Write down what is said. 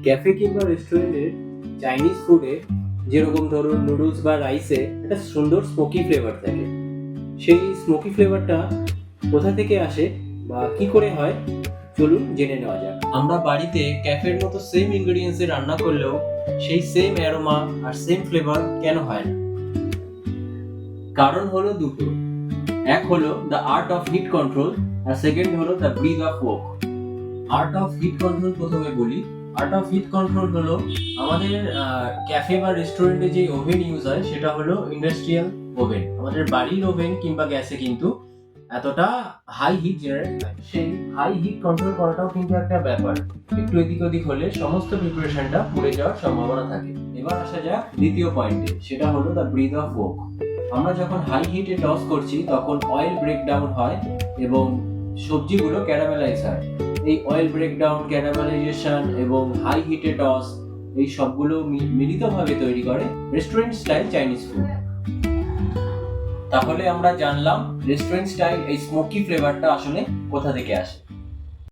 Cafe কিংবা রেস্টুরেন্টের Chinese ফুডে যেরকম ধরুন নুডলস বা রাইসে একটা সুন্দর স্মোকি ফ্লেভার থাকে, সেই স্মোকি ফ্লেভারটা কোথা থেকে আসে বা কি করে হয় চলুন জেনে নেওয়া যাক। আমরা বাড়িতে ক্যাফের মতো সেম ইনগ্রেডিয়েন্টসে রান্না করলেও সেই সেম অ্যারোমা আর সেম ফ্লেভার কেন হয় না? কারণ হলো দুটো। এক হলো the art of heat control আর সেকেন্ড হলো the breath of wok. Art of heat control প্রথমে বলি। আর্ট অফ হিট কন্ট্রোল হলো আমাদের ক্যাফে বা রেস্টুরেন্টে যে ওভেন ইউজ হয় সেটা হলো ইন্ডাস্ট্রিয়াল ওভেন। আমাদের বাড়ির ওভেন কিংবা গ্যাসে কিন্তু এতটা হাই হিট জেনারেট হয়, সেই হাই হিট কন্ট্রোল করাটাও কিন্তু একটা ব্যাপার। একটু এদিক ওদিক হলে সমস্ত প্রিপারেশনটা পুড়ে যাওয়ার সম্ভাবনা থাকে। এবার আসা যাক দ্বিতীয় পয়েন্টে, সেটা হলো দ্য ব্রিথ অফ ওক। আমরা যখন হাই হিটে টস করছি তখন অয়েল ব্রেকডাউন হয় এবং সবজিগুলো ক্যারামেলাইজ হয়। এই অয়েল ব্রেকডাউন, ক্যারামেলাইজেশন এবং হাই হিটে টস, এই সবগুলো মিলিতভাবে তৈরি করে রেস্টুরেন্ট স্টাইল চাইনিজ ফুড। তাহলে আমরা জানলাম রেস্টুরেন্ট স্টাইল এই স্মোকি ফ্লেভারটা আসলে কোথা থেকে আসে।